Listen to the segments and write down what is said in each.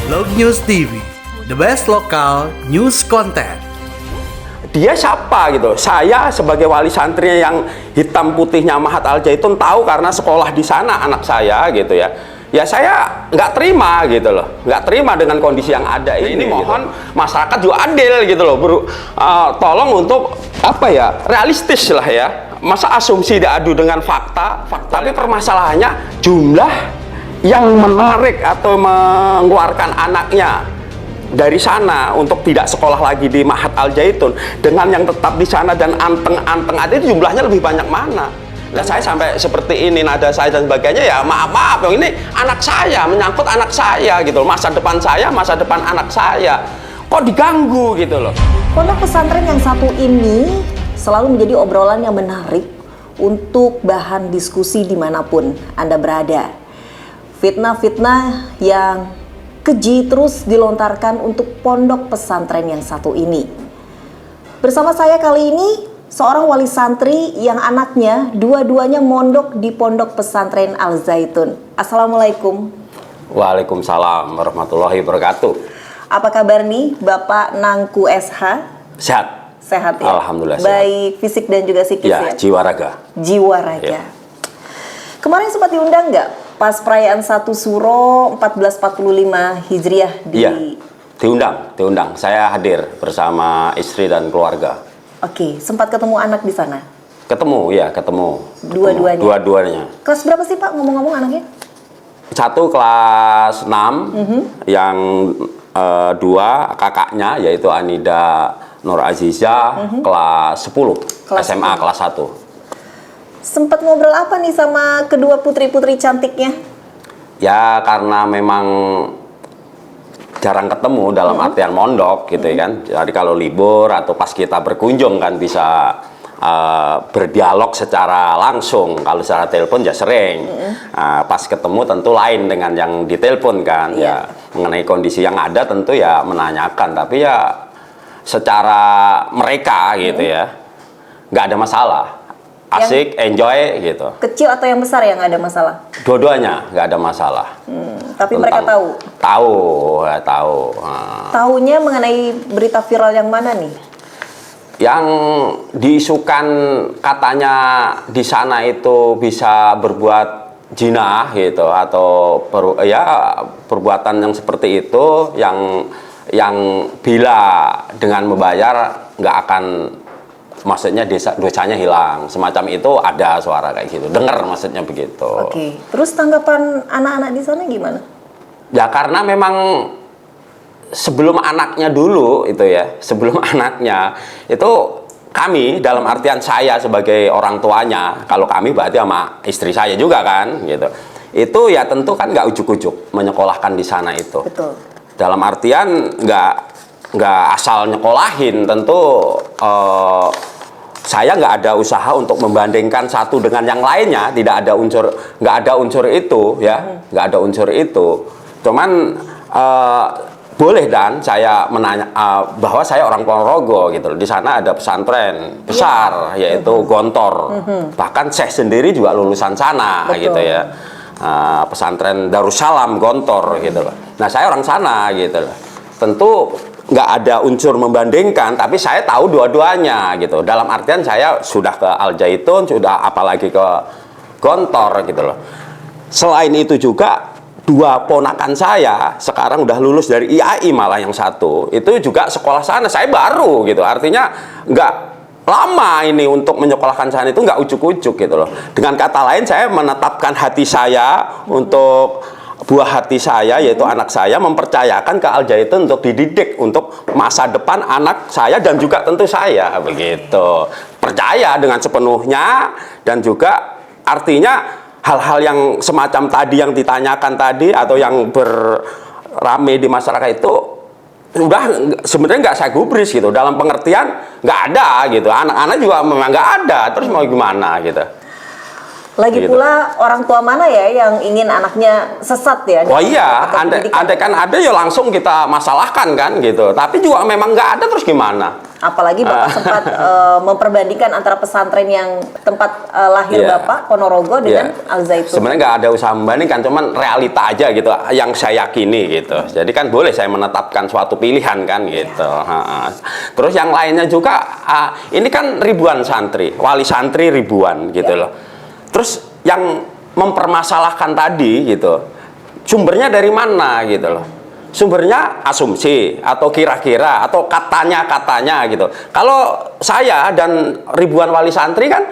Log News TV, the best local news content. Dia siapa gitu? Saya sebagai wali santri yang hitam putihnya Mahat Al Zaitun tahu karena sekolah di sana anak saya gitu ya. Ya saya nggak terima gitu loh, nggak terima dengan kondisi yang ada ini. Mohon masyarakat juga adil gitu loh, tolong untuk apa ya, realistis lah ya. Masa asumsi diadu dengan fakta. Tapi permasalahannya jumlah yang menarik atau mengeluarkan anaknya dari sana untuk tidak sekolah lagi di Mahat Al Zaitun dengan yang tetap di sana dan anteng-anteng ada itu jumlahnya lebih banyak mana? Nah, saya sampai seperti ini nada saya dan sebagainya ya maaf ini anak saya, menyangkut anak saya gitu loh, masa depan saya, masa depan anak saya kok diganggu gitu loh. Pondok pesantren yang satu ini selalu menjadi obrolan yang menarik untuk bahan diskusi dimanapun Anda berada. Fitnah-fitnah yang keji terus dilontarkan untuk pondok pesantren yang satu ini. Bersama saya kali ini seorang wali santri yang anaknya dua-duanya mondok di pondok pesantren Al Zaitun. Assalamualaikum. Waalaikumsalam warahmatullahi wabarakatuh. Apa kabar nih Bapak Nangku SH? Sehat. Sehat ya? Alhamdulillah sehat. Baik fisik dan juga psikis ya? Jiwa raga. Jiwa raga. Ya. Kemarin sempat diundang nggak pas perayaan 1 Suro 1445 Hijriah di... Iya, diundang. Saya hadir bersama istri dan keluarga. Oke, sempat ketemu anak di sana? Ketemu. Dua-duanya? Dua-duanya. Kelas berapa sih Pak ngomong-ngomong anaknya? Satu kelas 6, yang dua kakaknya yaitu Anida Nur Aziza, kelas 10, Kelas SMA 10. kelas 1. Sempat ngobrol apa nih sama kedua putri-putri cantiknya? Ya karena memang jarang ketemu dalam artian mondok gitu kan. Jadi kalau libur atau pas kita berkunjung kan bisa berdialog secara langsung. Kalau secara telepon ya sering. Pas ketemu tentu lain dengan yang ditelepon kan. Ya mengenai kondisi yang ada tentu ya menanyakan. Tapi ya secara mereka gitu ya nggak ada masalah. Asik, enjoy gitu. Kecil atau yang besar yang ada masalah? Dua-duanya nggak ada masalah. Tapi mereka tahu? Tahu. Tahunya mengenai berita viral yang mana nih? Yang diisukan katanya di sana itu bisa berbuat jinah gitu atau perbuatan yang seperti itu yang bila dengan membayar nggak akan, maksudnya dosanya hilang, semacam itu ada suara kayak gitu, dengar maksudnya begitu. Oke, terus tanggapan anak-anak di sana gimana? Ya karena memang sebelum anaknya dulu itu ya, sebelum anaknya itu kami dalam artian saya sebagai orang tuanya, kalau kami berarti sama istri saya juga kan gitu. Itu ya tentu kan nggak ujuk-ujuk menyekolahkan di sana itu. Betul. Dalam artian nggak asal nyekolahin, tentu saya nggak ada usaha untuk membandingkan satu dengan yang lainnya, nggak ada unsur itu ya, nggak ada unsur itu. Cuman boleh dan saya menanya bahwa saya orang Ponorogo gitu, di sana ada pesantren besar yaitu Gontor, bahkan Syekh sendiri juga lulusan sana. Betul. Gitu ya, pesantren Darussalam Gontor gitu loh. Nah saya orang sana gitu loh. Tentu nggak ada unsur membandingkan, tapi saya tahu dua-duanya gitu. Dalam artian saya sudah ke Al Zaitun, sudah apalagi ke Gontor gitu loh. Selain itu juga dua ponakan saya sekarang udah lulus dari IAI, malah yang satu itu juga sekolah sana. Saya baru gitu, artinya nggak lama ini untuk menyekolahkan sana, itu nggak ujuk-ujuk gitu loh. Dengan kata lain saya menetapkan hati saya untuk buah hati saya yaitu anak saya, mempercayakan ke Al Zaitun untuk dididik untuk masa depan anak saya dan juga tentu saya begitu. Percaya dengan sepenuhnya, dan juga artinya hal-hal yang semacam tadi yang ditanyakan tadi atau yang berame di masyarakat itu udah sebenarnya nggak saya gubris gitu, dalam pengertian nggak ada gitu. Anak-anak juga memang nggak ada, terus mau gimana gitu. Lagi pula orang tua mana ya yang ingin anaknya sesat ya? Oh iya, andai kan ada ya langsung kita masalahkan kan gitu. Tapi juga memang nggak ada, terus gimana? Apalagi Bapak sempat memperbandingkan antara pesantren yang tempat lahir Iya. Bapak, Ponorogo, dengan Iya. Al Zaitun. Sebenarnya nggak ada usaha membandingkan, cuman realita aja gitu, yang saya yakini gitu. Jadi kan boleh saya menetapkan suatu pilihan kan gitu. Ha. Terus yang lainnya juga, ini kan ribuan santri, wali santri ribuan gitu loh. Terus yang mempermasalahkan tadi gitu, sumbernya dari mana gitu loh. Sumbernya asumsi atau kira-kira atau katanya gitu. Kalau saya dan ribuan wali santri kan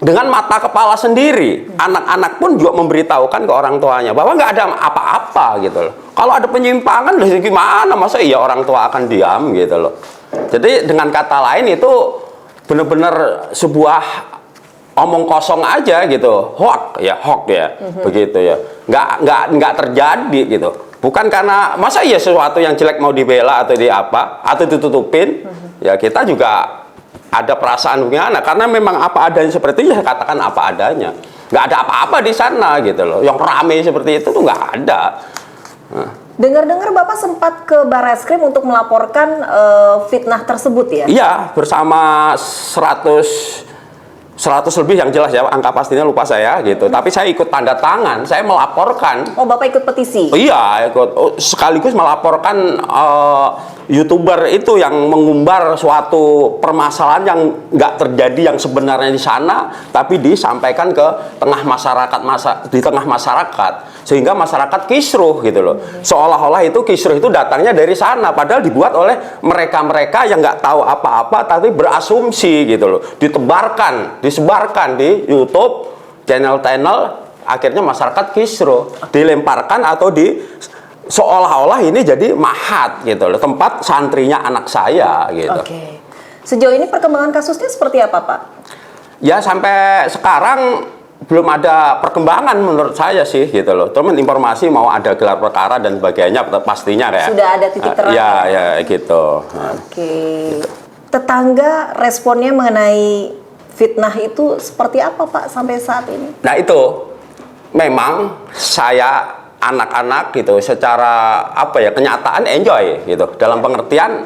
dengan mata kepala sendiri, anak-anak pun juga memberitahukan ke orang tuanya bahwa nggak ada apa-apa gitu loh. Kalau ada penyimpangan, lah gimana? Masa iya orang tua akan diam gitu loh. Jadi dengan kata lain itu benar-benar sebuah omong kosong aja gitu, hoax ya, begitu ya. Nggak terjadi gitu. Bukan karena masa iya sesuatu yang jelek mau dibela atau di apa atau ditutupin, ya kita juga ada perasaan gimana, karena memang apa adanya seperti itu, saya katakan apa adanya. Nggak ada apa-apa di sana gitu loh. Yang rame seperti itu tuh nggak ada. Dengar-dengar Bapak sempat ke Barreskrim untuk melaporkan fitnah tersebut ya? Iya, bersama 100 lebih yang jelas ya, angka pastinya lupa saya gitu. Tapi saya ikut tanda tangan, saya melaporkan. Oh, Bapak ikut petisi? Iya, ikut sekaligus melaporkan YouTuber itu yang mengumbar suatu permasalahan yang nggak terjadi yang sebenarnya di sana, tapi disampaikan ke tengah masyarakat, sehingga masyarakat kisruh gitu loh. Seolah-olah itu kisruh itu datangnya dari sana, padahal dibuat oleh mereka-mereka yang nggak tahu apa-apa tapi berasumsi gitu loh. Disebarkan di YouTube, channel-channel, akhirnya masyarakat kisruh, dilemparkan atau seolah-olah ini jadi mahat gitu loh, tempat santrinya anak saya gitu. Oke. Sejauh ini perkembangan kasusnya seperti apa, Pak? Ya sampai sekarang belum ada perkembangan menurut saya sih gitu loh. Cuman informasi mau ada gelar perkara dan sebagainya pastinya kayak. Sudah ada titik terang. Ya gitu. Oke. Tetangga responnya mengenai fitnah itu seperti apa, Pak, sampai saat ini? Nah itu memang saya anak-anak gitu secara apa ya, kenyataan enjoy gitu, dalam pengertian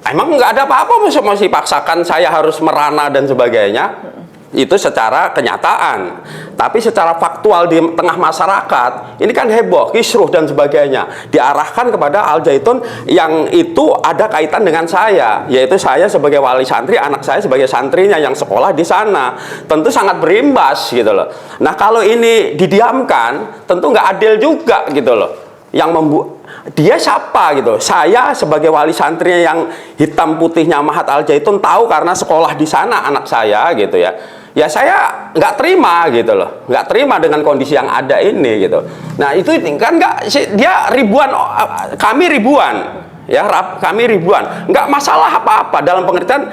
emang nggak ada apa-apa, masih paksakan saya harus merana dan sebagainya. Itu secara kenyataan, tapi secara faktual di tengah masyarakat ini kan heboh, kisruh dan sebagainya, diarahkan kepada Al Zaitun yang itu ada kaitan dengan saya, yaitu saya sebagai wali santri, anak saya sebagai santrinya yang sekolah di sana. Tentu sangat berimbas gitu loh. Nah kalau ini didiamkan tentu nggak adil juga gitu loh. Yang dia siapa gitu? Saya sebagai wali santri yang hitam putihnya Mahat Al Zaitun tahu karena sekolah di sana anak saya gitu ya. Ya saya nggak terima gitu loh, nggak terima dengan kondisi yang ada ini gitu. Nah itu kan dia ribuan, kami ribuan, ya kami ribuan, nggak masalah apa-apa dalam pengertian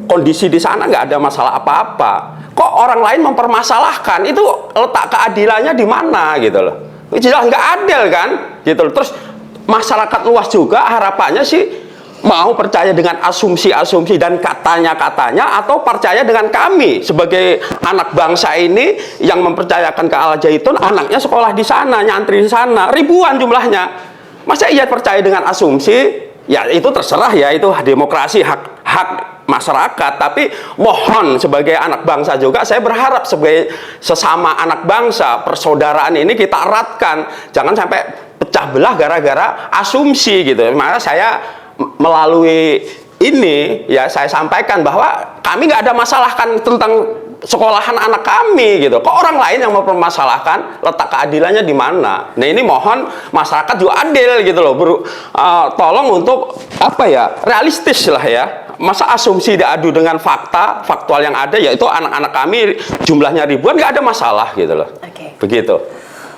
kondisi di sana nggak ada masalah apa-apa. Kok orang lain mempermasalahkan, itu letak keadilannya di mana gitu loh? Jelas nggak adil kan, gitu loh. Terus masyarakat luas juga harapannya sih mau percaya dengan asumsi-asumsi dan katanya-katanya, atau percaya dengan kami sebagai anak bangsa ini yang mempercayakan ke Al Zaitun, anaknya sekolah di sana, nyantri di sana, ribuan jumlahnya. Masa ia percaya dengan asumsi? Ya itu terserah ya, itu demokrasi, hak masyarakat. Tapi mohon sebagai anak bangsa juga, saya berharap sebagai sesama anak bangsa, persaudaraan ini kita eratkan, jangan sampai pecah belah gara-gara asumsi gitu. Maka saya melalui ini ya saya sampaikan bahwa kami nggak ada masalahkan tentang sekolahan anak kami gitu. Kok orang lain yang mempermasalahkan, letak keadilannya di mana? Nah ini mohon masyarakat juga adil gitu loh. Tolong untuk apa ya, realistis lah ya. Masa asumsi diadu dengan fakta, faktual yang ada, yaitu anak-anak kami jumlahnya ribuan, nggak ada masalah gitu loh. Begitu.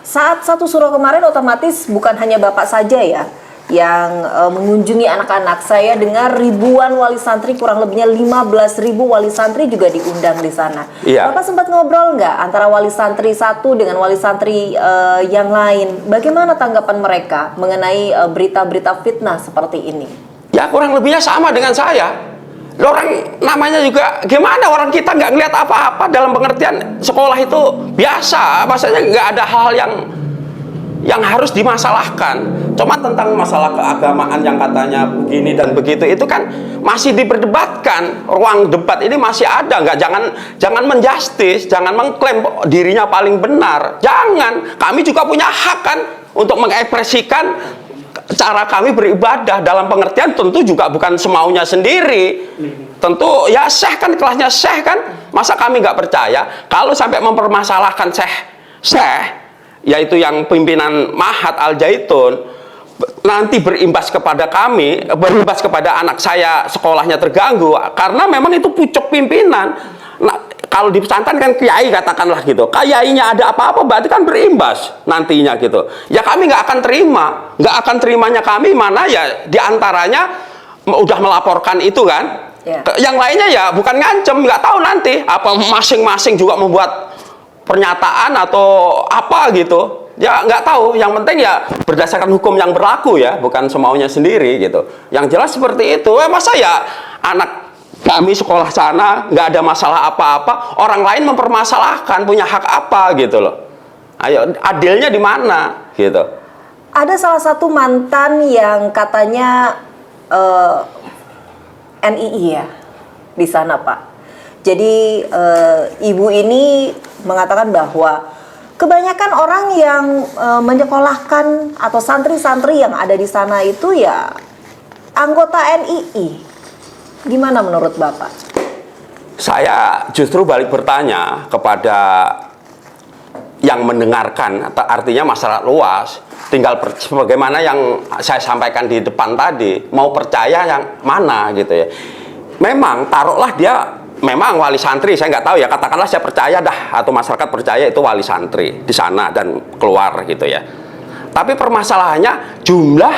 Saat 1 Suro kemarin otomatis bukan hanya Bapak saja ya yang mengunjungi anak-anak. Saya dengar ribuan wali santri, kurang lebihnya 15.000 wali santri juga diundang di sana. Iya. Bapak sempat ngobrol nggak antara wali santri satu dengan wali santri yang lain? Bagaimana tanggapan mereka mengenai berita-berita fitnah seperti ini? Ya kurang lebihnya sama dengan saya. Orang namanya juga gimana, orang kita nggak ngeliat apa-apa dalam pengertian sekolah itu biasa, maksudnya nggak ada hal yang yang harus dimasalahkan. Cuma tentang masalah keagamaan yang katanya begini dan begitu itu kan masih diperdebatkan. Ruang debat ini masih ada. Nggak, jangan menjustis, jangan mengklaim dirinya paling benar. Jangan. Kami juga punya hak kan untuk mengekspresikan cara kami beribadah, dalam pengertian tentu juga bukan semaunya sendiri. Tentu ya syekh kan kelasnya syekh kan. Masa kami nggak percaya kalau sampai mempermasalahkan syekh yaitu yang pimpinan Mahat Al Zaitun nanti berimbas kepada kami, berimbas kepada anak saya, sekolahnya terganggu karena memang itu pucuk pimpinan. Nah, kalau di pesantren kan kiai katakanlah gitu, kiainya ada apa-apa berarti kan berimbas nantinya gitu. Ya kami nggak akan terima, nggak akan terimanya kami mana ya diantaranya udah melaporkan itu kan. Yeah. Yang lainnya ya bukan ngancem, nggak tahu nanti apa masing-masing juga membuat pernyataan atau apa gitu. Ya nggak tahu, yang penting ya berdasarkan hukum yang berlaku ya, bukan semaunya sendiri gitu. Yang jelas seperti itu. Masa ya anak kami sekolah sana nggak ada masalah apa-apa, orang lain mempermasalahkan punya hak apa gitu loh. Ayo, adilnya di mana gitu. Ada salah satu mantan yang katanya NII ya di sana, Pak. Jadi ibu ini mengatakan bahwa kebanyakan orang yang menyekolahkan atau santri-santri yang ada di sana itu ya anggota NII. Gimana menurut Bapak? Saya justru balik bertanya kepada yang mendengarkan, atau artinya masyarakat luas. Tinggal sebagaimana yang saya sampaikan di depan tadi, mau percaya yang mana gitu ya. Memang taruhlah dia memang wali santri, saya nggak tahu ya, katakanlah saya percaya dah atau masyarakat percaya itu wali santri di sana dan keluar gitu ya. Tapi permasalahannya jumlah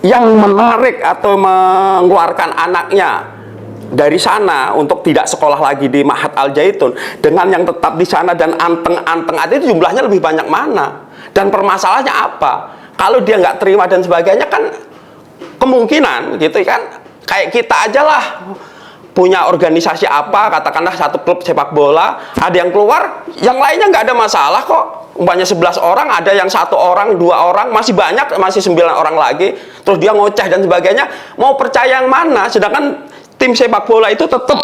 yang menarik atau mengeluarkan anaknya dari sana untuk tidak sekolah lagi di Mahat Al Zaitun dengan yang tetap di sana dan anteng-anteng itu jumlahnya lebih banyak mana? Dan permasalahannya apa? Kalau dia nggak terima dan sebagainya kan kemungkinan gitu kan kayak kita aja lah punya organisasi apa, katakanlah satu klub sepak bola, ada yang keluar, yang lainnya nggak ada masalah kok. Umpamanya 11 orang, ada yang 1 orang, 2 orang, masih banyak, masih 9 orang lagi, terus dia ngoceh dan sebagainya, mau percaya yang mana? Sedangkan tim sepak bola itu tetap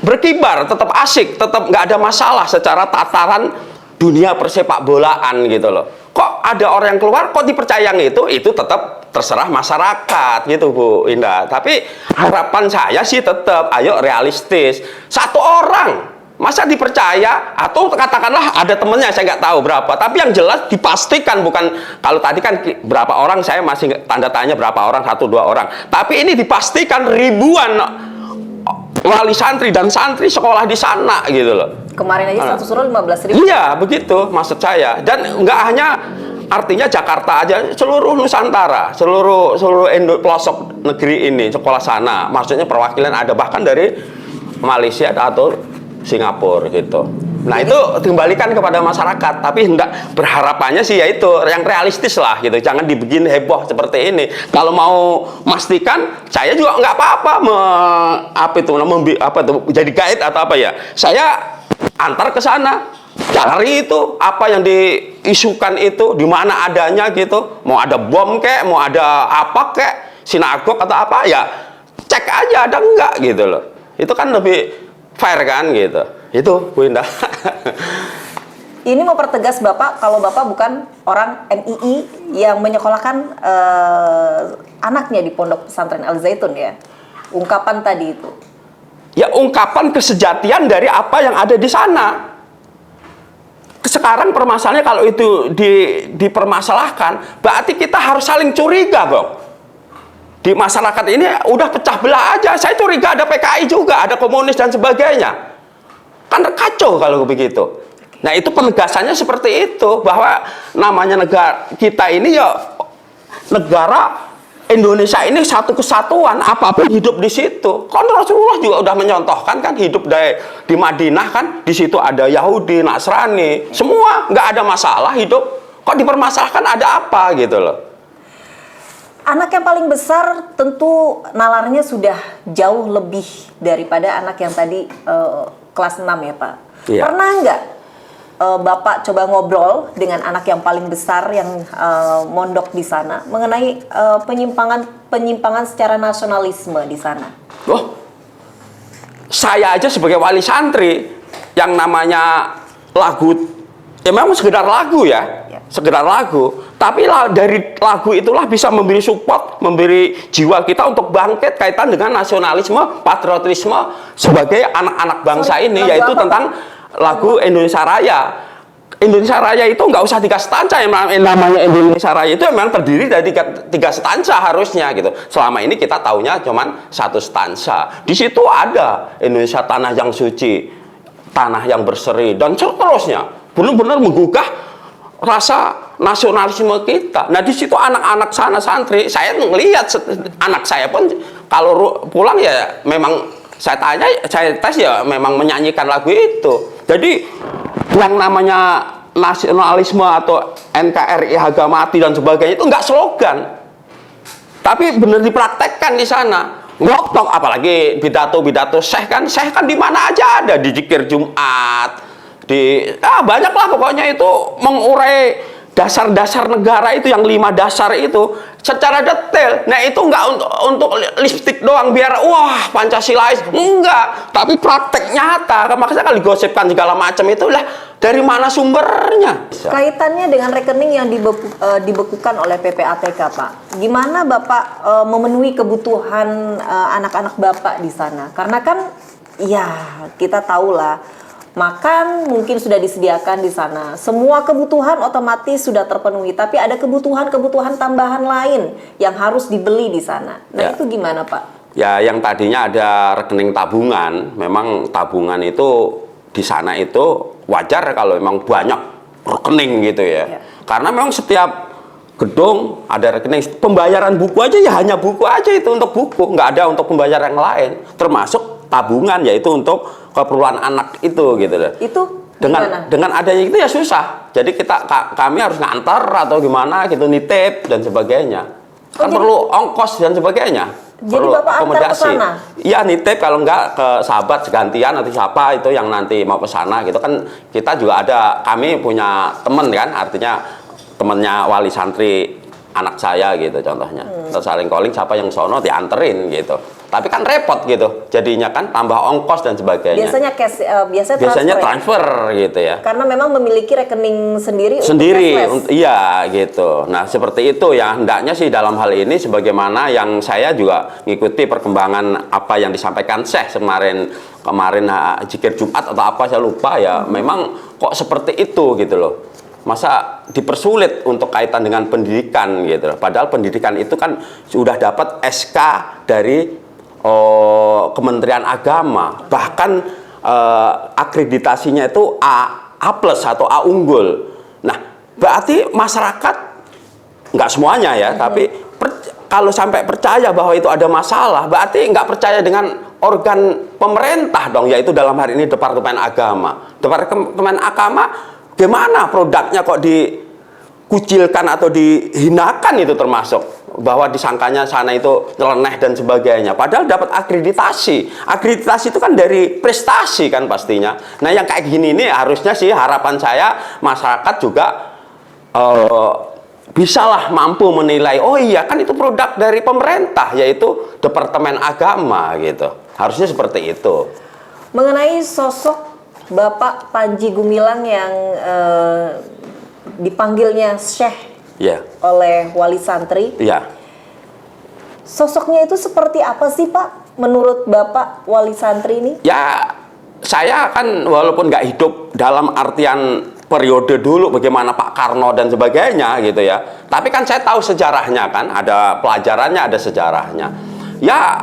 berkibar, tetap asik, tetap nggak ada masalah secara tataran dunia persepak bolaan gitu loh. Kok ada orang yang keluar, kok dipercaya yang itu tetap terserah masyarakat gitu Bu Indah. Tapi harapan saya sih tetap, ayo realistis. 1 orang, masa dipercaya? Atau katakanlah ada temennya, saya nggak tahu berapa. Tapi yang jelas dipastikan, bukan kalau tadi kan berapa orang, saya masih tanda tanya berapa orang, 1-2 orang. Tapi ini dipastikan ribuan wali santri dan santri sekolah di sana gitu loh. Kemarin aja 1 surau 15.000. Iya, begitu maksud saya. Dan nggak hanya artinya Jakarta aja, seluruh Nusantara, seluruh pelosok negeri ini sekolah sana. Maksudnya perwakilan ada bahkan dari Malaysia atau Singapura gitu. Nah, itu dikembalikan kepada masyarakat, tapi hendak berharapannya sih yaitu yang realistis lah gitu. Jangan dibikin heboh seperti ini. Kalau mau memastikan, saya juga nggak apa-apa jadi guide atau apa ya. Saya antar ke sana, cari itu apa yang diisukan itu, di mana adanya gitu. Mau ada bom kek, mau ada apa kek, sinagog atau apa ya, cek aja ada enggak gitu loh. Itu kan lebih fair kan gitu. Itu Bu Indah. Ini mempertegas Bapak kalau Bapak bukan orang NII yang menyekolahkan anaknya di Pondok Pesantren Al Zaitun ya. Ungkapan tadi itu. Ya ungkapan kesejatian dari apa yang ada di sana. Sekarang permasalahannya kalau itu dipermasalahkan, berarti kita harus saling curiga, Bang. Di masyarakat ini udah pecah belah aja. Saya curiga ada PKI juga, ada komunis dan sebagainya. Kan kacau kalau begitu. Nah, itu penegasannya seperti itu, bahwa namanya negara kita ini ya negara Indonesia ini satu kesatuan, apapun hidup di situ. Kan Rasulullah juga udah menyontohkan kan hidup di Madinah kan, di situ ada Yahudi, Nasrani, semua nggak ada masalah hidup. Kok dipermasalahkan ada apa gitu loh? Anak yang paling besar tentu nalarnya sudah jauh lebih daripada anak yang tadi kelas 6 ya Pak. Iya. Pernah nggak Bapak coba ngobrol dengan anak yang paling besar yang mondok di sana mengenai penyimpangan secara nasionalisme di sana. Loh, saya aja sebagai wali santri yang namanya lagu, ya memang sekedar lagu ya, sekedar lagu. Tapi dari lagu itulah bisa memberi support, memberi jiwa kita untuk bangkit kaitan dengan nasionalisme, patriotisme sebagai anak-anak bangsa ini, yaitu tentang lagu Indonesia Raya. Indonesia Raya itu nggak usah 3 stanza, yang namanya Indonesia Raya itu memang terdiri dari 3 stanza harusnya gitu. Selama ini kita taunya cuman 1 stanza. Di situ ada Indonesia tanah yang suci, tanah yang berseri, dan seterusnya. Benar-benar menggugah rasa nasionalisme kita. Nah di situ anak-anak sana santri, saya ngelihat anak saya pun kalau pulang ya memang saya tanya, saya tes ya memang menyanyikan lagu itu. Jadi yang namanya nasionalisme atau NKRI harga mati dan sebagainya itu nggak slogan, tapi benar dipraktekkan di sana. Ngotok, apalagi pidato syekh kan di mana aja ada, di zikir Jumat, di banyak lah pokoknya itu mengurai dasar-dasar negara itu, yang 5 dasar itu secara detail. Nah itu enggak untuk lipstik doang biar wah Pancasilais, enggak, tapi praktek nyata. Makanya kalau digosipkan segala macam itu lah, dari mana sumbernya? Kaitannya dengan rekening yang dibekukan oleh PPATK, Pak. Gimana Bapak memenuhi kebutuhan anak-anak Bapak di sana? Karena kan ya kita tahulah, makan mungkin sudah disediakan di sana. Semua kebutuhan otomatis sudah terpenuhi, tapi ada kebutuhan tambahan lain yang harus dibeli di sana. Nah, itu gimana, Pak? Ya, yang tadinya ada rekening tabungan, memang tabungan itu di sana itu wajar kalau memang banyak rekening gitu ya. Karena memang setiap gedung ada rekening. Pembayaran buku aja ya hanya buku aja, itu untuk buku, nggak ada untuk pembayaran yang lain. Termasuk tabungan, yaitu untuk keperluan anak itu gitu loh. Itu dengan adanya itu ya susah. Jadi kami harus ngantar atau gimana gitu, nitip dan sebagainya. Kan perlu ongkos dan sebagainya. Jadi perlu Bapak antar ke sana? Iya, nitip, kalau enggak ke sahabat segantian atau siapa itu yang nanti mau ke sana gitu kan. Kita juga ada, kami punya teman kan, artinya temennya wali santri anak saya gitu contohnya. Terus saling calling, siapa yang sono dianterin gitu. Tapi kan repot gitu, jadinya kan tambah ongkos dan sebagainya. Biasanya cash, biasanya transfer gitu ya. Karena memang memiliki rekening sendiri. Iya gitu. Nah seperti itu ya, hendaknya sih dalam hal ini, sebagaimana yang saya juga ngikuti perkembangan apa yang disampaikan Syekh kemarin zikir Jumat atau apa saya lupa ya. Memang kok seperti itu gitu loh. Masa dipersulit untuk kaitan dengan pendidikan gitu loh. Padahal pendidikan itu kan sudah dapat SK dari Kementerian Agama, bahkan akreditasinya itu A+ atau A unggul. Nah, berarti masyarakat nggak semuanya ya, tapi kalau sampai percaya bahwa itu ada masalah, berarti nggak percaya dengan organ pemerintah dong, yaitu dalam hari ini Departemen Agama. Departemen Agama gimana produknya kok dikucilkan atau dihinakan, itu termasuk bahwa disangkanya sana itu nyeleneh dan sebagainya, padahal dapat akreditasi. Akreditasi itu kan dari prestasi kan pastinya. Nah yang kayak gini ini harusnya sih harapan saya masyarakat juga bisalah mampu menilai, oh iya kan itu produk dari pemerintah, yaitu Departemen Agama gitu. Harusnya seperti itu. Mengenai sosok Bapak Panji Gumilang yang dipanggilnya Syekh oleh wali santri. Sosoknya itu seperti apa sih Pak menurut Bapak wali santri ini? Ya saya kan walaupun nggak hidup dalam artian periode dulu bagaimana Pak Karno dan sebagainya gitu ya, tapi kan saya tahu sejarahnya kan, ada pelajarannya, ada sejarahnya ya.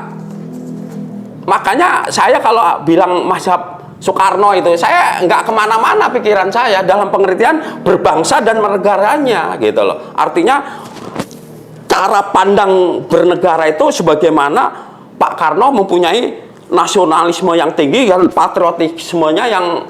Makanya saya kalau bilang mazhab Soekarno itu, saya nggak kemana-mana pikiran saya dalam pengertian berbangsa dan bernegaranya gitu loh. Artinya cara pandang bernegara itu sebagaimana Pak Karno mempunyai nasionalisme yang tinggi dan patriotismenya yang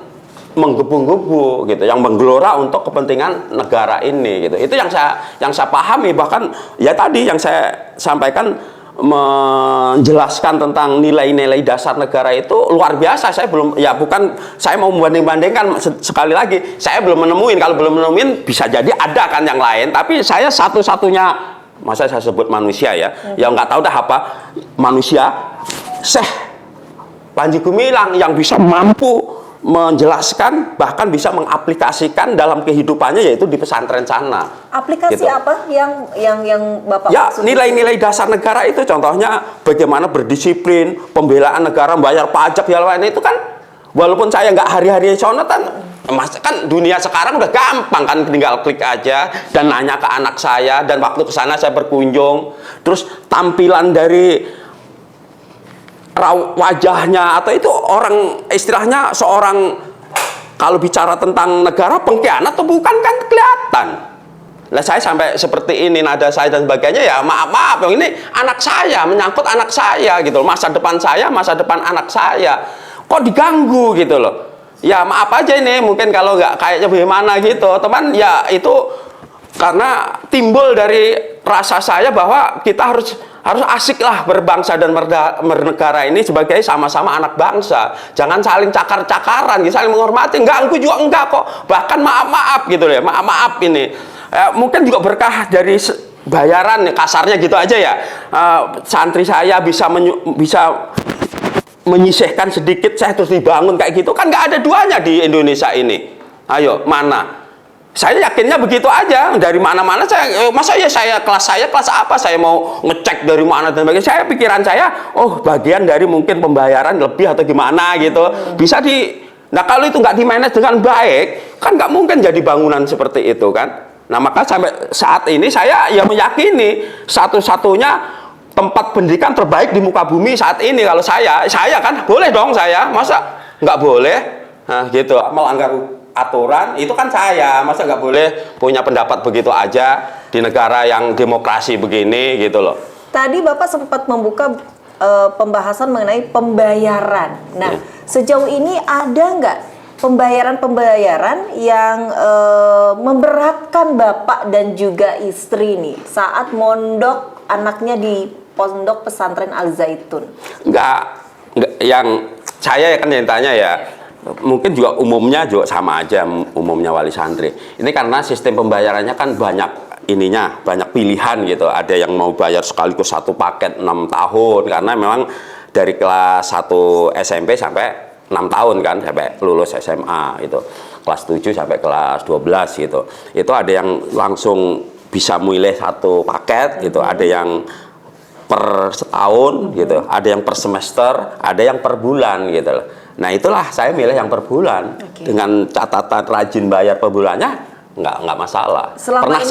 menggebu-gebu gitu, yang menggelora untuk kepentingan negara ini gitu. Itu yang saya pahami. Bahkan ya tadi yang saya sampaikan, menjelaskan tentang nilai-nilai dasar negara itu luar biasa. Saya belum, ya bukan saya mau membanding-bandingkan, sekali lagi saya belum menemuin. Kalau belum menemuin bisa jadi ada kan yang lain, tapi saya satu-satunya, masa saya sebut manusia ya, yang nggak tahu dah apa manusia, Syekh Panji Gumilang yang bisa mampu menjelaskan, bahkan bisa mengaplikasikan dalam kehidupannya, yaitu di pesantren sana. Aplikasi gitu. apa yang Bapak Ya, maksud? nilai-nilai dasar negara itu contohnya bagaimana berdisiplin, pembelaan negara, bayar pajak, ya lain itu kan, walaupun saya nggak hari-hari sono kan, kan dunia sekarang udah gampang kan, tinggal klik aja dan nanya ke anak saya, dan waktu ke sana saya berkunjung, terus tampilan dari wajahnya atau itu orang, istilahnya seorang kalau bicara tentang negara pengkhianat atau bukan kan kelihatan. Lah saya sampai seperti ini nada saya dan sebagainya, ya maaf ini anak saya, menyangkut anak saya gitu loh, masa depan saya, masa depan anak saya kok diganggu gitu loh. Ya maaf aja ini, mungkin kalau nggak kayaknya bagaimana gitu teman, ya itu karena timbul dari rasa saya bahwa kita harus asik lah berbangsa dan bernegara ini sebagai sama-sama anak bangsa. Jangan saling cakar-cakaran, saling menghormati. Enggak, aku juga enggak kok. Bahkan maaf-maaf gitu ya, maaf-maaf ini. Mungkin juga berkah dari bayaran, kasarnya gitu aja ya. Santri saya bisa menyisihkan sedikit, saya terus dibangun kayak gitu. Kan nggak ada duanya di Indonesia ini. Ayo, mana? Saya yakinnya begitu aja, dari mana-mana saya, masa ya saya kelas apa, saya mau ngecek dari mana dan sebagainya. Saya pikiran saya, oh bagian dari mungkin pembayaran lebih atau gimana gitu, bisa nah kalau itu nggak di-manage dengan baik, kan nggak mungkin jadi bangunan seperti itu kan. Nah maka sampai saat ini saya ya meyakini satu-satunya tempat pendidikan terbaik di muka bumi saat ini, kalau saya kan boleh dong, saya masa nggak boleh, nah gitu, melanggar aturan itu kan saya, masa nggak boleh punya pendapat begitu aja di negara yang demokrasi begini gitu loh. Tadi Bapak sempat membuka pembahasan mengenai pembayaran. Nah, sejauh ini ada nggak pembayaran yang memberatkan Bapak dan juga istri nih saat mondok anaknya di Pondok Pesantren Al Zaitun? Enggak, yang saya kan yang tanya ya, mungkin juga umumnya juga sama aja, umumnya wali santri. Ini karena sistem pembayarannya kan banyak ininya, banyak pilihan gitu. Ada yang mau bayar sekaligus satu paket 6 tahun, karena memang dari kelas 1 SMP sampai 6 tahun kan, sampai lulus SMA itu. Kelas 7 sampai kelas 12 gitu. Itu ada yang langsung bisa milih satu paket gitu, ada yang per setahun gitu, ada yang per semester, ada yang per bulan gitu loh. Nah itulah saya milih yang per bulan, dengan catatan rajin bayar per bulannya nggak masalah. Pernah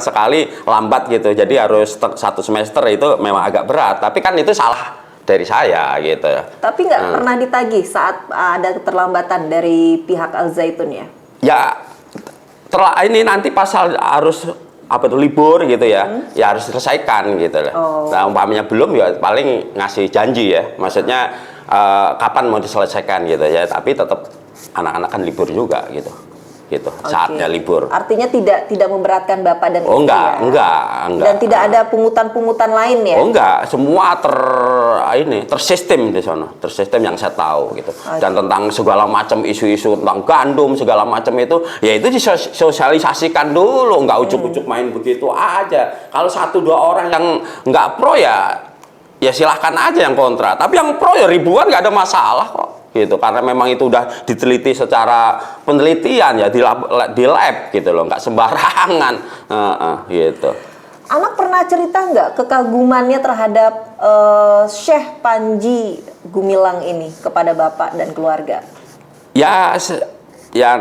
sekali lambat gitu, jadi harus satu semester itu memang agak berat, tapi kan itu salah dari saya gitu. Tapi nggak pernah ditagih saat ada keterlambatan dari pihak Al Zaitun ya? Ya ini nanti pasal harus apa tuh libur gitu ya, ya harus selesaikan gitu lah. Nah umpamanya belum ya paling ngasih janji ya, maksudnya kapan mau diselesaikan gitu ya, tapi tetap anak-anak kan libur juga gitu saatnya libur. Artinya tidak memberatkan Bapak dan istri enggak. Dan tidak ada pungutan-pungutan lain ya? Enggak, semua tersistem di sana, tersistem yang saya tahu gitu. Dan tentang segala macam isu-isu tentang gandum segala macam itu, ya itu disosialisasikan dulu, enggak ujuk-ujuk main begitu aja. Kalau 1-2 orang yang enggak pro ya silahkan aja yang kontra. Tapi yang pro ya ribuan, nggak ada masalah kok. Gitu, karena memang itu udah diteliti secara penelitian ya di lab gitu loh, nggak sembarangan gitu. Anak pernah cerita nggak kekagumannya terhadap Syekh Panji Gumilang ini kepada Bapak dan keluarga? Ya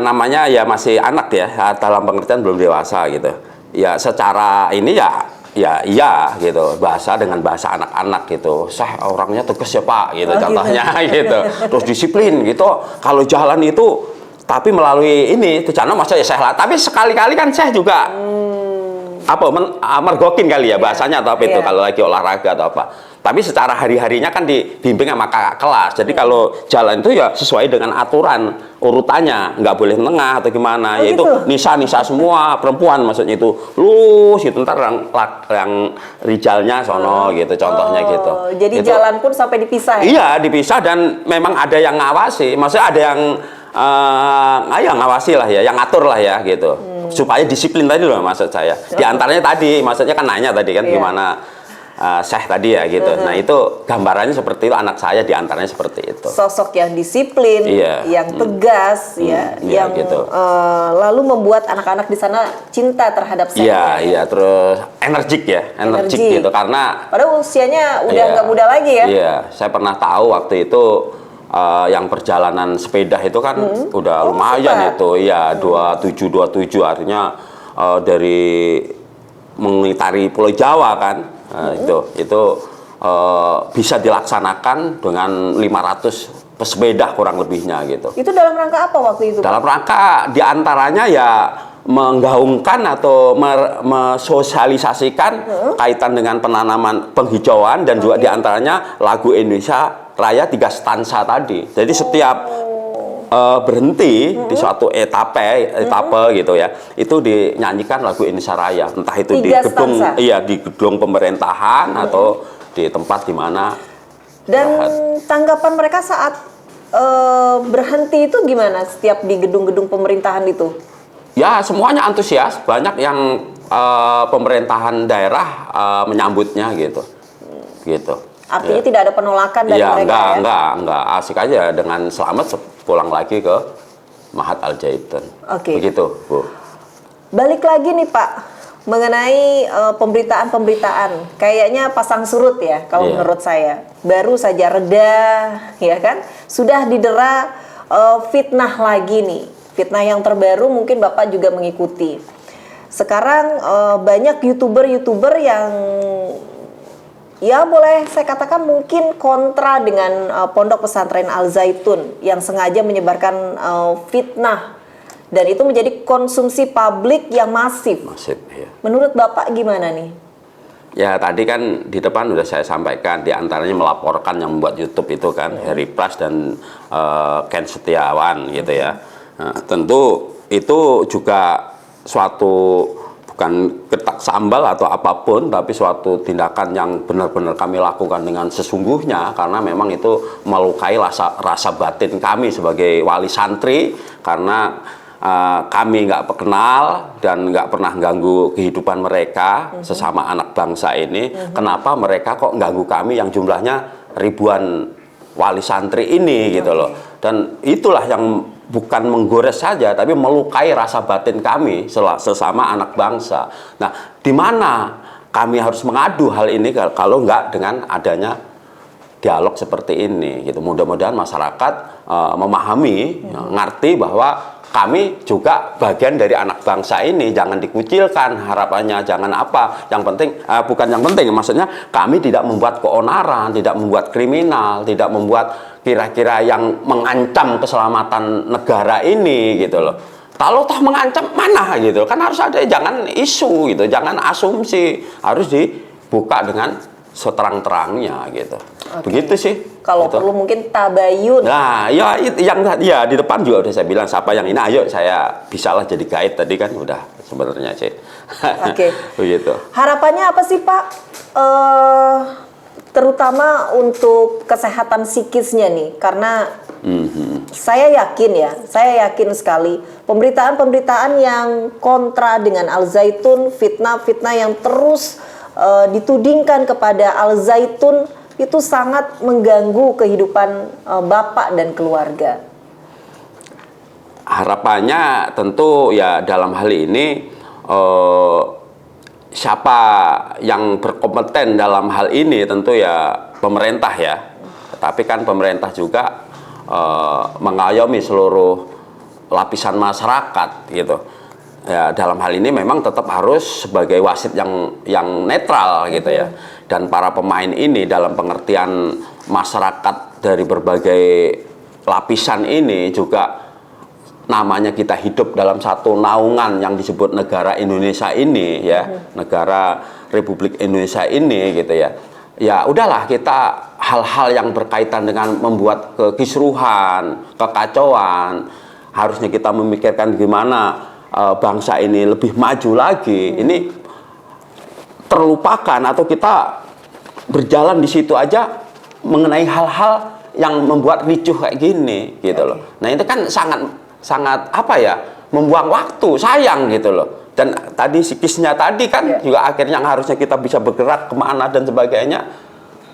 namanya ya masih anak ya, dalam pengertian belum dewasa gitu. Ya secara ini iya gitu, bahasa dengan bahasa anak-anak gitu. Saya orangnya tegas ya Pak gitu, contohnya gitu. Terus disiplin gitu. Kalau jalan itu tapi melalui ini tujuannya masa ya saya. Tapi sekali-kali kan saya juga mergokin kali ya bahasanya atau apa itu kalau lagi olahraga atau apa. Tapi secara hari-harinya kan dibimbing sama kakak kelas. Jadi kalau jalan itu ya sesuai dengan aturan urutannya, nggak boleh tengah atau gimana. Oh, Yaitu gitu? nisa semua perempuan, maksudnya itu lurus itu, ntar yang rijalnya sono gitu, contohnya gitu. Jadi Itu, jalan pun sampai dipisah ya? iya dipisah, dan memang ada yang ngawasi. Maksudnya ada yang ya ngawasi lah ya, yang ngatur lah ya gitu, supaya disiplin tadi loh maksud saya. Di antaranya tadi, maksudnya kan nanya tadi kan Iya. gimana Syekh tadi ya gitu. Nah itu gambarannya seperti itu, anak saya di antaranya seperti itu. Sosok yang disiplin, Iya. yang tegas, ya, iya, yang gitu. lalu membuat anak-anak di sana cinta terhadap saya. Iya, iya, terus energik ya, energik Energi. gitu, karena Padahal usianya udah iya, nggak muda lagi ya. Iya, saya pernah tahu waktu itu yang perjalanan sepeda itu kan udah lumayan sempat. itu, ya 27 artinya dari mengitari Pulau Jawa kan. Itu bisa dilaksanakan dengan 500 pesepeda kurang lebihnya gitu. Itu dalam rangka apa waktu itu? Dalam rangka diantaranya ya menggaungkan atau mesosialisasikan kaitan dengan penanaman penghijauan, dan juga diantaranya lagu Indonesia Raya 3 stansa tadi. Jadi setiap berhenti di suatu etape gitu ya, itu dinyanyikan lagu Indonesia Raya, entah itu di 3 gedung, stansa? iya, di gedung pemerintahan atau di tempat di mana. Dan tanggapan mereka saat berhenti itu gimana setiap di gedung-gedung pemerintahan itu? Ya semuanya antusias, banyak yang pemerintahan daerah menyambutnya gitu. Artinya Ya. tidak ada penolakan dari Ya, mereka enggak, asik aja dengan selamat pulang lagi ke Mahat Al Zaitun. Oke. Begitu, Bu. Balik lagi nih Pak, mengenai pemberitaan-pemberitaan, kayaknya pasang surut ya kalau Iya. menurut saya. Baru saja reda, ya kan? Sudah didera fitnah lagi nih. Fitnah yang terbaru mungkin Bapak juga mengikuti. Sekarang banyak YouTuber yang ya boleh saya katakan mungkin kontra dengan Pondok Pesantren Al Zaitun yang sengaja menyebarkan fitnah, dan itu menjadi konsumsi publik yang masif. Masif, ya. Menurut Bapak gimana nih? Ya tadi kan di depan udah saya sampaikan, di antaranya melaporkan yang membuat YouTube itu kan, Harry Pras dan Ken Setiawan gitu ya. Nah, tentu itu juga suatu bukan ketak sambal atau apapun, tapi suatu tindakan yang benar-benar kami lakukan dengan sesungguhnya, karena memang itu melukai rasa batin kami sebagai wali santri, karena kami nggak kenal dan nggak pernah ganggu kehidupan mereka sesama anak bangsa ini. Kenapa mereka kok ganggu kami yang jumlahnya ribuan wali santri ini gitu loh. Dan itulah yang bukan menggores saja, tapi melukai rasa batin kami sesama anak bangsa. Nah, di mana kami harus mengadu hal ini kalau nggak dengan adanya dialog seperti ini gitu. Mudah-mudahan masyarakat memahami, ngerti bahwa kami juga bagian dari anak bangsa ini, jangan dikucilkan harapannya, jangan apa. Yang penting, bukan yang penting, maksudnya kami tidak membuat keonaran, tidak membuat kriminal, tidak membuat kira-kira yang mengancam keselamatan negara ini gitu loh. Kalau toh mengancam mana gitu, kan harus ada, jangan isu gitu, jangan asumsi, harus dibuka dengan seterang-terangnya gitu. Begitu sih. Kalau gitu. perlu mungkin tabayun. Nah, ya yang di depan juga udah saya bilang, siapa yang ini, ayo saya bisalah jadi guide tadi kan udah sebenarnya sih. Oke. Begitu. Harapannya apa sih Pak? Terutama untuk kesehatan psikisnya nih, karena saya yakin sekali pemberitaan-pemberitaan yang kontra dengan Al Zaitun, fitnah-fitnah yang terus ditudingkan kepada Al Zaitun itu sangat mengganggu kehidupan Bapak dan keluarga. Harapannya tentu ya dalam hal ini siapa yang berkompeten dalam hal ini tentu ya pemerintah ya. Tapi kan pemerintah juga mengayomi seluruh lapisan masyarakat gitu. Ya, dalam hal ini memang tetap harus sebagai wasit yang netral gitu ya. Dan para pemain ini dalam pengertian masyarakat dari berbagai lapisan ini juga namanya kita hidup dalam satu naungan yang disebut negara Indonesia ini ya, negara Republik Indonesia ini gitu ya. ya udahlah kita hal-hal yang berkaitan dengan membuat kekisruhan, kekacauan, harusnya kita memikirkan gimana bangsa ini lebih maju lagi. Ini terlupakan atau kita berjalan di situ aja mengenai hal-hal yang membuat ricuh kayak gini gitu loh. Nah, itu kan sangat apa ya? Membuang waktu, sayang gitu loh. Dan tadi psikisnya tadi kan juga akhirnya yang harusnya kita bisa bergerak kemana dan sebagainya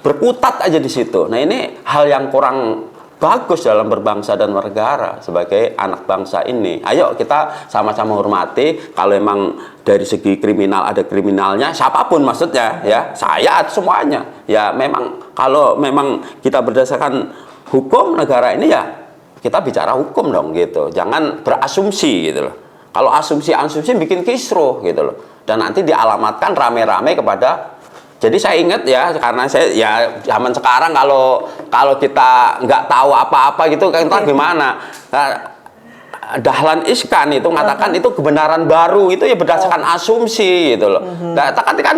berkutat aja di situ. Nah, ini hal yang kurang bagus dalam berbangsa dan bernegara sebagai anak bangsa ini. Ayo kita sama-sama hormati. Kalau emang dari segi kriminal ada kriminalnya, siapapun maksudnya ya, saya semuanya. Ya memang kalau memang kita berdasarkan hukum negara ini ya kita bicara hukum dong gitu. Jangan berasumsi gitu loh. Kalau asumsi-asumsi bikin kisruh gitu loh. Dan nanti dialamatkan rame-rame kepada. Jadi saya ingat ya, karena saya ya zaman sekarang kalau kita nggak tahu apa-apa gitu kita gimana. Nah, Dahlan Iskan itu mengatakan itu kebenaran baru itu ya berdasarkan asumsi gitu loh. Nah, kan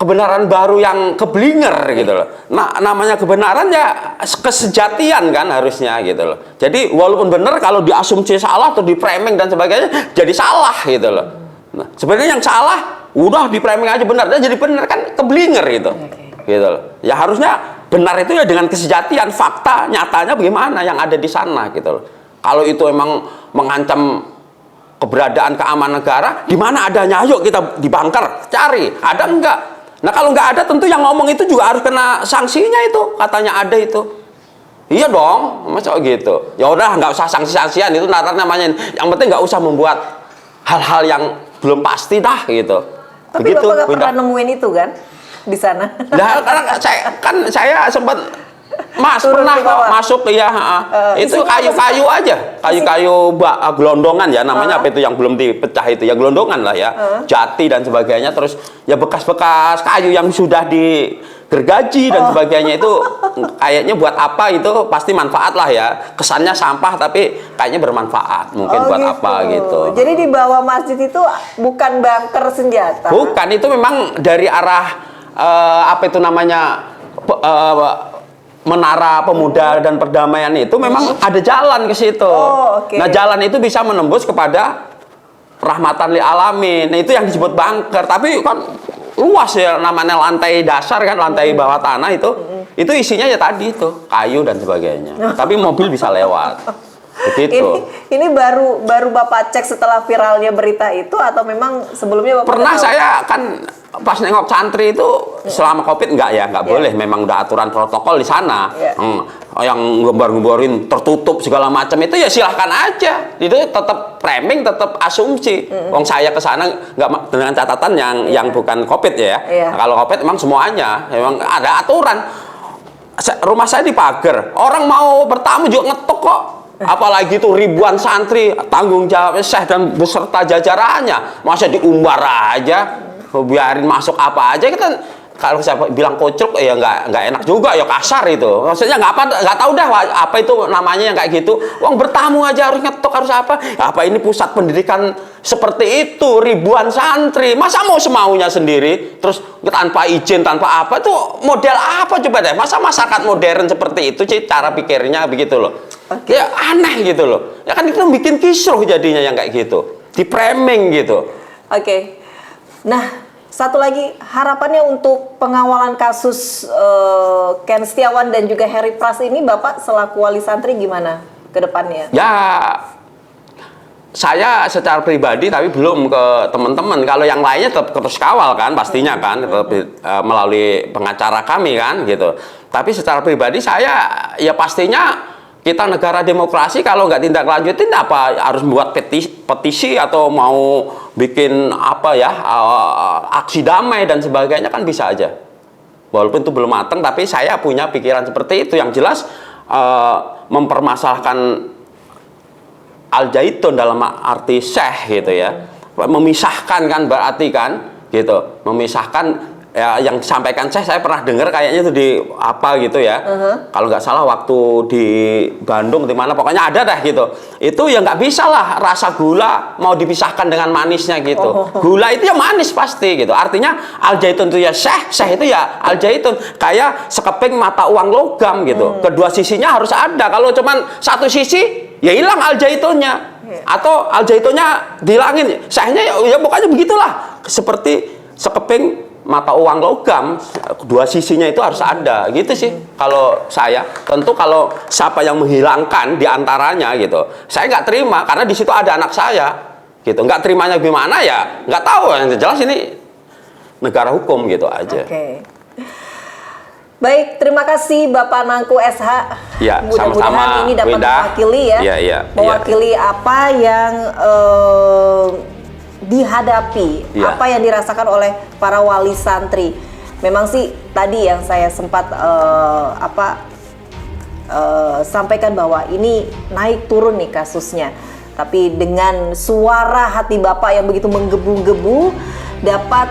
kebenaran baru yang keblinger gitu loh. Nah, namanya kebenaran ya kesejatian kan harusnya gitu loh. Jadi walaupun benar kalau diasumsi salah atau di framing dan sebagainya jadi salah gitu loh. Nah, sebenarnya yang salah udah di framing aja benar dan jadi benar kan keblinger gitu. Gitu loh. Ya harusnya benar itu ya dengan kesejatian, fakta nyatanya bagaimana yang ada di sana gitu loh. Kalau itu emang mengancam keberadaan keamanan negara, di mana adanya? Ayo kita dibangker, cari. Ada enggak? Nah, kalau nggak ada tentu yang ngomong itu juga harus kena sanksinya itu, katanya ada itu. Iya dong, masa gitu. Ya udah nggak usah sanksi-sanksian itu namanya. Yang penting nggak usah membuat hal-hal yang belum pasti dah gitu. Tapi begitu, Bapak nggak pernah nemuin itu kan di sana? Nah, karena saya sempat pernah kok masuk ya, itu kayu-kayu aja, kayu-kayu gelondongan ya namanya apa itu yang belum dipecah itu ya gelondongan lah ya, jati dan sebagainya, terus ya bekas-bekas kayu yang sudah digergaji dan sebagainya itu kayaknya buat apa itu pasti manfaat lah ya, kesannya sampah tapi kayaknya bermanfaat mungkin buat gitu. apa gitu. Jadi di bawah masjid itu bukan bunker senjata? Bukan, itu memang dari arah apa itu namanya Menara Pemuda dan Perdamaian itu memang ada jalan ke situ. Nah, jalan itu bisa menembus kepada Rahmatan lil Alamin. Nah, itu yang disebut bunker. Tapi kan luas ya namanya lantai dasar kan, lantai bawah tanah itu. Itu isinya ya tadi itu, kayu dan sebagainya. Tapi mobil bisa lewat. Begitu. Ini baru Bapak cek setelah viralnya berita itu atau memang sebelumnya Bapak pernah saya kan pas nengok santri itu selama Covid nggak boleh, memang udah aturan protokol di sana. Yang gembar-gemborin tertutup segala macam itu ya silahkan aja, itu tetap framing, tetap asumsi. Wong saya ke sana nggak dengan catatan yang bukan Covid ya. Nah, kalau Covid memang semuanya memang ada aturan. Rumah saya dipagar, orang mau bertamu juga ngetok kok. Apalagi itu ribuan santri, tanggung jawab Syekh dan beserta jajarannya, masa diumbar aja, biarin masuk apa aja. Kita kalau saya bilang kocok ya nggak enak juga ya, kasar itu. Maksudnya nggak tahu dah apa itu namanya yang kayak gitu. Wong bertamu aja harus ngetok, harus apa? Apa ini pusat pendidikan seperti itu, ribuan santri, masa mau semaunya sendiri, terus tanpa izin, tanpa apa, itu model apa coba deh? Masa masyarakat modern seperti itu sih cara pikirnya begitu loh. Ya aneh gitu loh. Ya kan itu bikin kisruh jadinya yang kayak gitu, di framing gitu. Nah, satu lagi harapannya untuk pengawalan kasus Ken Setiawan dan juga Heri Pras ini, Bapak selaku wali santri gimana ke depannya? Ya, saya secara pribadi tapi belum ke teman-teman. Kalau yang lainnya tetap terus kawal kan, pastinya kan, tetap melalui pengacara kami kan gitu. Tapi secara pribadi saya ya pastinya kita negara demokrasi, kalau nggak tindak lanjutin apa harus membuat petisi atau mau bikin apa ya aksi damai dan sebagainya kan bisa aja. Walaupun itu belum matang, tapi saya punya pikiran seperti itu. Yang jelas mempermasalahkan Al-Zaitun dalam arti Syekh gitu ya, memisahkan kan berarti kan gitu, memisahkan ya yang disampaikan saya pernah dengar kayaknya itu di apa gitu ya. Kalau nggak salah waktu di Bandung di mana pokoknya ada dah gitu. Itu ya nggak bisa lah rasa gula mau dipisahkan dengan manisnya gitu. Gula itu ya manis pasti gitu. Artinya al zaitun itu ya syeh itu ya al zaitun. Kayak sekeping mata uang logam gitu. Kedua sisinya harus ada. Kalau cuman satu sisi ya hilang al zaitunnya. Atau al zaitunnya dihilangin. Syehnya ya pokoknya begitulah. Seperti sekeping mata uang logam, dua sisinya itu harus ada, gitu sih. Kalau saya, tentu kalau siapa yang menghilangkan di antaranya gitu, saya nggak terima karena di situ ada anak saya, gitu. Nggak terimanya gimana ya, nggak tahu. Yang jelas ini negara hukum gitu aja. Oke. Baik, terima kasih Bapak Nangku SH. Ya, Mudah-mudahan sama-sama, ini dapat Winda. mewakili ya, Iya. mewakili apa yang dihadapi, apa yang dirasakan oleh para wali santri. Memang sih tadi yang saya sempat sampaikan bahwa ini naik turun nih kasusnya. Tapi dengan suara hati Bapak yang begitu menggebu-gebu dapat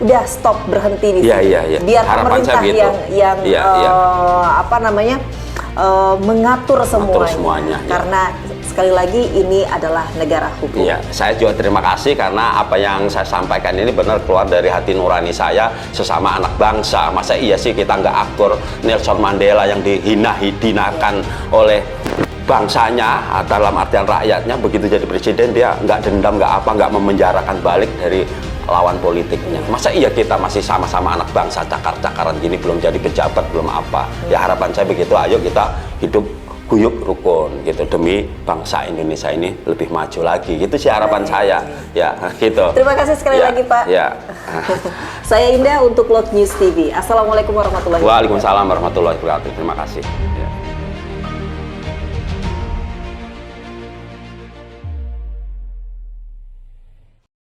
udah stop, berhenti di sini. Iya. Biar Harapan pemerintah saya yang gitu. mengatur semuanya. semuanya, ya. Karena sekali lagi ini adalah negara hukum. Iya, saya juga terima kasih karena apa yang saya sampaikan ini benar keluar dari hati nurani saya sesama anak bangsa. Masa iya sih kita nggak akur Nelson Mandela yang dihina-hinakan oleh bangsanya, dalam artian rakyatnya, begitu jadi presiden dia nggak dendam, nggak memenjarakan balik dari lawan politiknya. Masa iya kita masih sama-sama anak bangsa cakar-cakaran gini, belum jadi pejabat, belum apa. Ya harapan saya begitu, ayo kita hidup guyup rukun gitu demi bangsa Indonesia ini lebih maju lagi. Gitu sih harapan saya. Ya, gitu. Terima kasih sekali lagi, Pak. Ya. Saya Indah untuk Log News TV. Assalamualaikum warahmatullahi wabarakatuh. Waalaikumsalam warahmatullahi wabarakatuh. Terima kasih. Ya.